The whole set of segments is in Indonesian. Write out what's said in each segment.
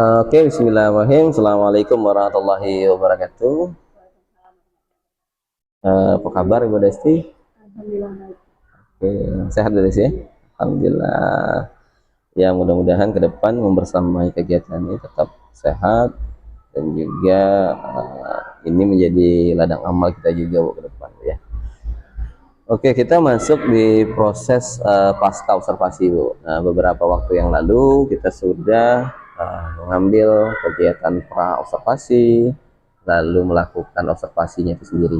Oke, bismillahirrahmanirrahim. Assalamualaikum warahmatullahi wabarakatuh. Apa kabar Ibu Desti? Alhamdulillah baik. Oke, sehat Bu Desti ya? Alhamdulillah. Ya, mudah-mudahan ke depan membersamai kegiatan ini tetap sehat dan juga ini menjadi ladang amal kita juga Bu ke depan ya. Oke, kita masuk di proses pasca observasi Bu. Nah, beberapa waktu yang lalu kita sudah mengambil kegiatan pra observasi, lalu melakukan observasinya itu sendiri.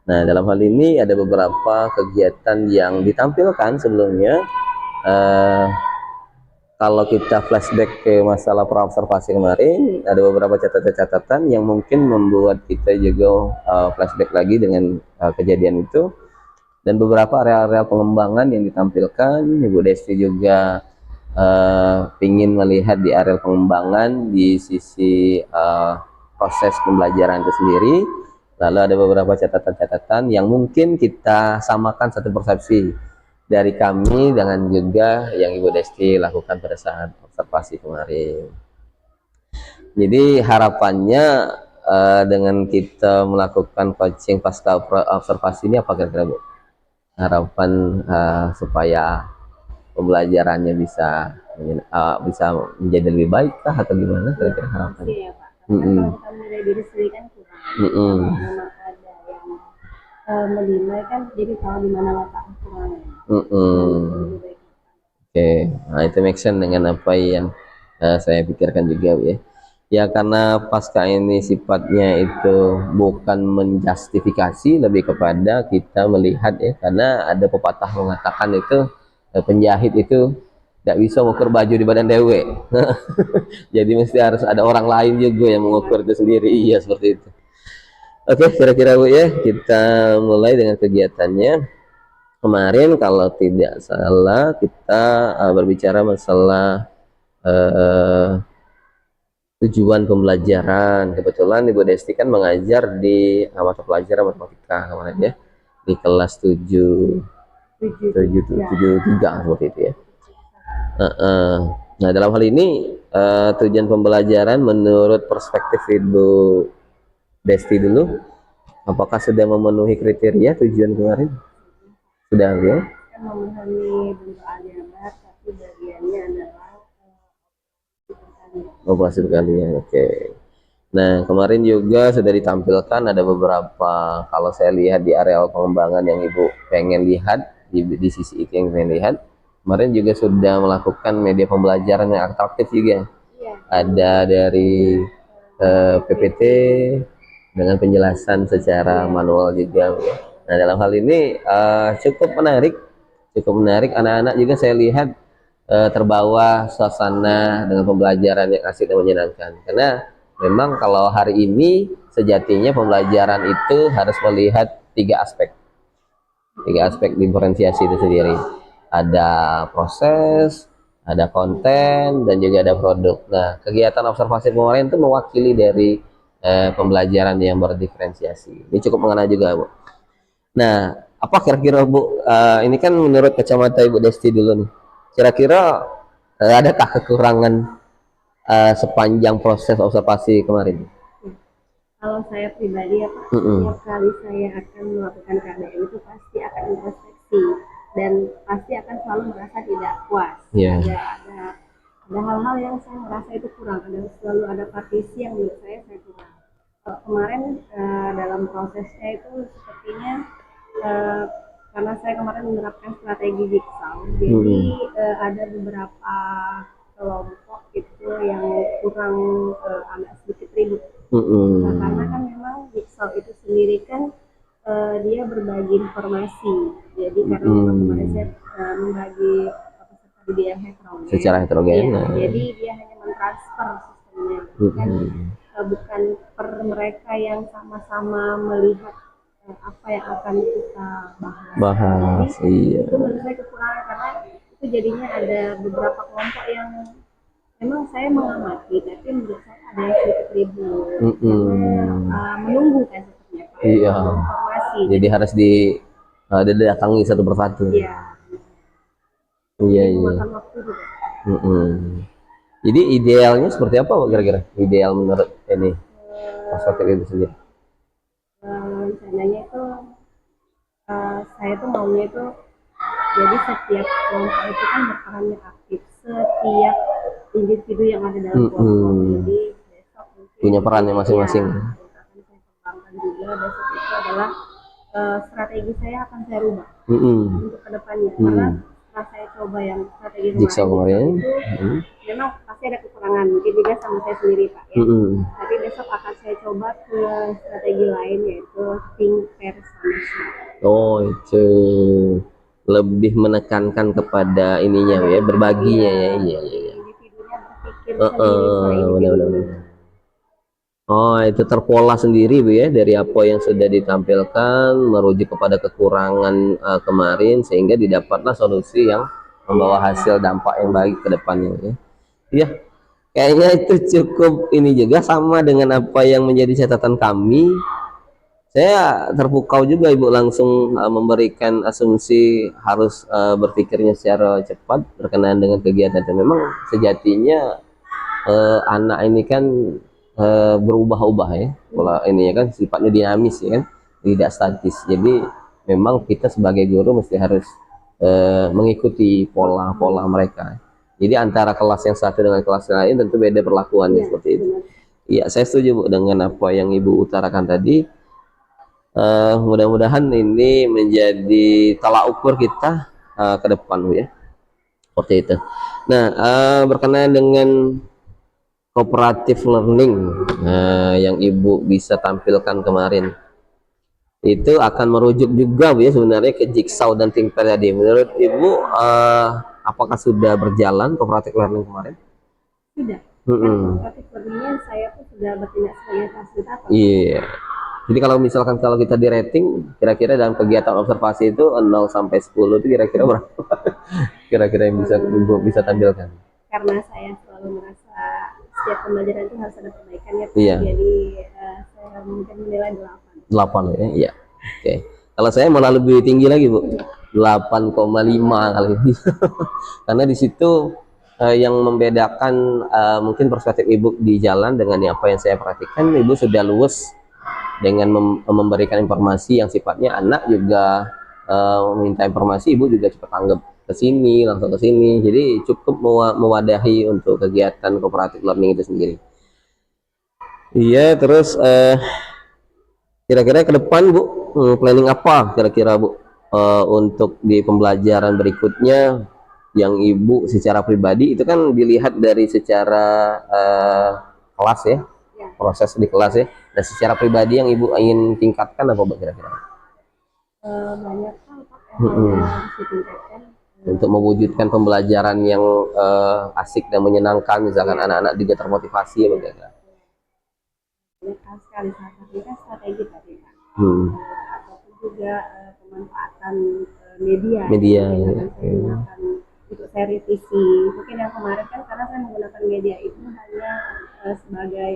Nah, dalam hal ini ada beberapa kegiatan yang ditampilkan sebelumnya. Kalau kita flashback ke masalah pra observasi kemarin, ada beberapa catatan-catatan yang mungkin membuat kita juga flashback lagi dengan kejadian itu. Dan beberapa area-area pengembangan yang ditampilkan, Ibu Desti juga ingin melihat di area pengembangan di sisi proses pembelajaran itu sendiri. Lalu ada beberapa catatan-catatan yang mungkin kita samakan satu persepsi dari kami dengan juga yang Ibu Desti lakukan pada saat observasi kemarin. Jadi harapannya dengan kita melakukan coaching pasca observasi ini apa kira-kira Bu? Harapan supaya pembelajarannya bisa menjadi lebih baik kah atau gimana kira-kira harapan? Pasti ya Pak. Karena kan kalau kita menilai diri sendiri kan kurang. Kalau memang ada yang menilai kan jadi tahu di mana letak kurangnya. Lebih baik. Oke, nah itu make sense dengan apa yang saya pikirkan juga ya. Ya karena pasca ini sifatnya itu bukan menjustifikasi, lebih kepada kita melihat ya, karena ada pepatah mengatakan itu penjahit itu tidak bisa mengukur baju di badan dewe. Jadi mesti harus ada orang lain juga yang mengukur itu sendiri. Iya seperti itu. Oke, kira-kira Bu ya, kita mulai dengan kegiatannya. Kemarin kalau tidak salah kita berbicara masalah tujuan pembelajaran. Kebetulan Ibu Desti kan mengajar di mata pelajaran matematika kemarin ya, di kelas 773 seperti itu ya. Nah, dalam hal ini tujuan pembelajaran menurut perspektif Ibu Desti dulu, apakah sudah memenuhi kriteria tujuan kemarin? Sudah ya? Kan memahami bentuk aljabar, tapi bagiannya adalah Operasi berkalian, oke. Nah, kemarin juga sudah ditampilkan ada beberapa, kalau saya lihat di areal pengembangan yang Ibu pengen lihat, di sisi itu yang pengen lihat, kemarin juga sudah melakukan media pembelajaran yang atraktif juga. Iya. Ada dari PPT dengan penjelasan secara manual juga. Nah, dalam hal ini cukup menarik anak-anak juga saya lihat terbawa suasana dengan pembelajaran yang asik dan menyenangkan. Karena memang kalau hari ini sejatinya pembelajaran itu harus melihat tiga aspek diferensiasi itu sendiri. Ada proses, ada konten, dan juga ada produk. Nah, kegiatan observasi kemarin itu mewakili dari pembelajaran yang berdiferensiasi. Ini cukup mengena juga, Bu. Nah, apa kira-kira Bu? Ini kan menurut kacamata Ibu Desti dulu nih. Kira-kira adakah kekurangan sepanjang proses observasi kemarin? Kalau saya pribadi ya Pak, setiap kali saya akan melakukan KBM itu pasti akan introspeksi dan pasti akan selalu merasa tidak puas. Yeah. Ada hal-hal yang saya merasa itu kurang, selalu ada partisi yang menurut saya kurang. Kemarin dalam prosesnya itu sepertinya karena saya kemarin menerapkan strategi jigsaw, jadi ada beberapa kelompok itu yang kurang agak sedikit ribut. Nah, karena kan memang jigsaw itu sendiri kan dia berbagi informasi, jadi karena memang kemarin saya membagi peserta didik yang heterogen. Secara heterogen. Ya, jadi dia hanya mentransfer sistemnya, bukan per mereka yang sama-sama melihat apa yang akan kita bahas. Jadi, iya. itu menurut saya kekurangan karena itu jadinya ada beberapa kelompok yang memang saya mengamati, tapi menurut saya ada yang sedikit ribut menunggu kan sepertinya Pak. Iya. Informasi. Jadi harus didatangi satu persatu. Iya. Iya. Memakan waktu juga. Jadi idealnya seperti apa Pak, kira-kira? Ideal menurut ini perspektif itu sendiri. Rencananya itu saya tuh maunya itu jadi setiap kelompok itu kan berperannya aktif, setiap individu yang ada dalam kelompok. Jadi besok mungkin Punya perannya masing-masing. ya, yang akan saya kembangkan juga besok itu adalah strategi saya akan saya rubah untuk kedepannya. Karena setelah saya coba yang strategi Jigsaw kemarin kemarin. itu memang pasti ada kekurangan, mungkin juga sama saya sendiri Pak ya. Tapi besok akan saya coba ke strategi lain yaitu think, pair, sama smart. Oh, itu lebih menekankan kepada ininya ya, berbaginya ya. Iya, iya. Individunya berpikir sendiri, Benar-benar. Oh, itu terpola sendiri Bu ya, dari apa yang sudah ditampilkan merujuk kepada kekurangan kemarin, sehingga didapatlah solusi yang membawa hasil dampak yang baik ke depannya ya. Iya, kayaknya itu cukup ini juga sama dengan apa yang menjadi catatan kami. Saya terpukau juga Ibu langsung memberikan asumsi harus berpikirnya secara cepat berkenaan dengan kegiatan. Dan memang sejatinya anak ini kan berubah-ubah ya, pola ini ya kan, sifatnya dinamis ya kan, tidak statis. Jadi memang kita sebagai guru mesti harus mengikuti pola-pola mereka. Jadi antara kelas yang satu dengan kelas lain tentu beda perlakuannya seperti itu. Iya, saya setuju Bu dengan apa yang Ibu utarakan tadi. Mudah-mudahan ini menjadi tolak ukur kita ke depan Bu ya, seperti itu. Nah, berkenaan dengan cooperative learning yang Ibu bisa tampilkan kemarin, itu akan merujuk juga Bu ya sebenarnya ke Jigsaw dan ThinkPair tadi. Menurut Ibu apakah sudah berjalan cooperative learning kemarin? Sudah. Cooperative learning saya pun sudah bertindak sebagai fasilitator. Iya. Jadi kalau misalkan kalau kita di rating, kira-kira dalam kegiatan observasi itu 0 sampai 10 itu kira-kira berapa? Kira-kira yang bisa Ibu bisa tampilkan? Karena saya selalu merasa setiap pembelajaran itu harus ada perbaikan ya. Iya. Jadi saya mungkin menilai 8. 8 ya. Iya. Oke. Kalau saya malah lebih tinggi lagi, Bu. 8,5 kali ini. Karena di situ yang membedakan mungkin perspektif Ibu di jalan dengan apa yang saya perhatikan, Ibu sudah luwes dengan memberikan informasi yang sifatnya anak juga meminta informasi, Ibu juga cepat tanggap ke sini, langsung ke sini. Jadi cukup mewadahi untuk kegiatan cooperative learning itu sendiri. Iya, terus kira-kira ke depan Bu, planning apa kira-kira Bu untuk di pembelajaran berikutnya yang Ibu secara pribadi itu kan dilihat dari secara kelas ya, proses di kelas ya. Dan secara pribadi yang Ibu ingin tingkatkan apa Bu kira-kira? Banyak hal Pak yang harus ditingkatkan. Untuk mewujudkan pembelajaran yang asik dan menyenangkan, misalkan anak-anak juga termotivasi ya bagaimana? Banyak hal sekali, salah satunya kan strategi tadi Pak. Ataupun juga pemanfaatan media yang akan saya gunakan untuk saya revisi. Mungkin yang kemarin kan karena saya menggunakan media itu hanya sebagai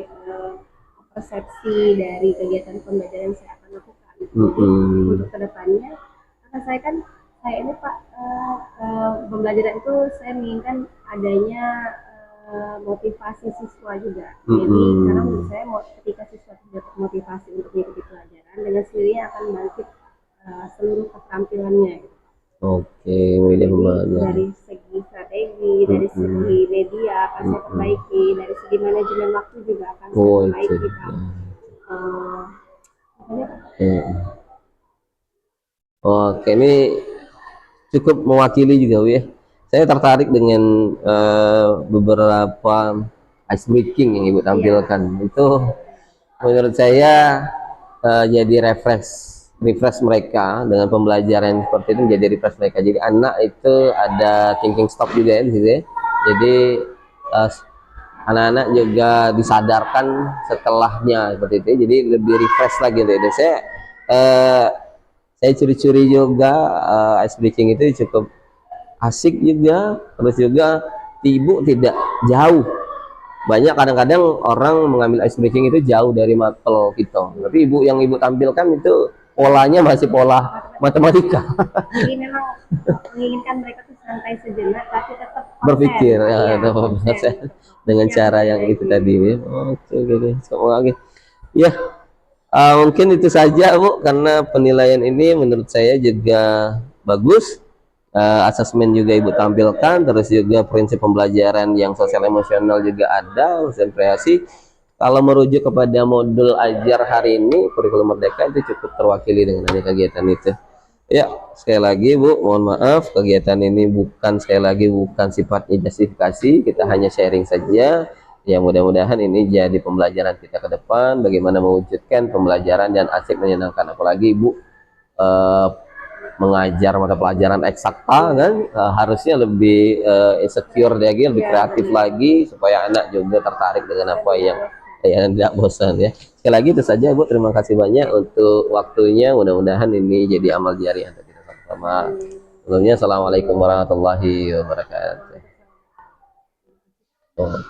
persepsi dari kegiatan pembelajaran yang saya akan lakukan. Untuk kedepannya, karena saya ini Pak pembelajaran itu saya menginginkan adanya motivasi siswa juga. Jadi karena menurut saya ketika siswa tidak termotivasi untuk mengikuti pelajaran, dengan sendirinya akan bangkit seluruh keterampilannya. Oke, media pembelajaran. Dari segi strategi, dari segi media akan saya perbaiki, dari segi manajemen waktu juga akan saya perbaiki. Oke, ini cukup mewakili juga Bu ya. Saya tertarik dengan beberapa ice breaking yang Ibu tampilkan. Itu menurut saya jadi refresh mereka dengan pembelajaran seperti itu, menjadi refresh mereka. Jadi anak itu ada thinking stop juga ya di situ ya. Jadi anak-anak juga disadarkan setelahnya seperti itu. Jadi lebih refresh lagi gitu. Dan saya curi-curi juga ice breaking itu cukup asik juga, terus juga Ibu tidak jauh. Banyak kadang-kadang orang mengambil ice breaking itu jauh dari mapel kita, tapi yang Ibu tampilkan itu polanya masih pola matematika. Jadi memang menginginkan mereka tuh santai sejenak, tapi tetap berpikir Iya, atau konsen. dengan Yang cara yang itu memperbaiki. tadi. Oke, oke. Semoga ya. Mungkin itu saja Bu, karena penilaian ini menurut saya juga bagus. Asesmen juga Ibu tampilkan, terus juga prinsip pembelajaran yang sosial emosional juga ada, konsentrasi. Kalau merujuk kepada modul ajar hari ini, kurikulum Merdeka itu cukup terwakili dengan adanya kegiatan itu. Ya, sekali lagi Bu, mohon maaf, kegiatan ini bukan, sekali lagi bukan sifatnya justifikasi, kita hanya sharing saja. Ya, mudah-mudahan ini jadi pembelajaran kita ke depan, bagaimana mewujudkan pembelajaran dan asik menyenangkan. Apalagi Ibu eh, mengajar mata pelajaran eksakta kan, harusnya lebih insecure lagi, lebih Iya, kreatif benar. lagi, supaya anak juga tertarik dengan Dan apa tidak yang bosan. tidak bosan ya. Sekali lagi itu saja Bu, terima kasih banyak untuk waktunya, mudah-mudahan ini jadi amal jariah untuk kita sama-sama. Amin. Sebelumnya, assalamualaikum warahmatullahi wabarakatuh. Waalaikumsalam. Oh.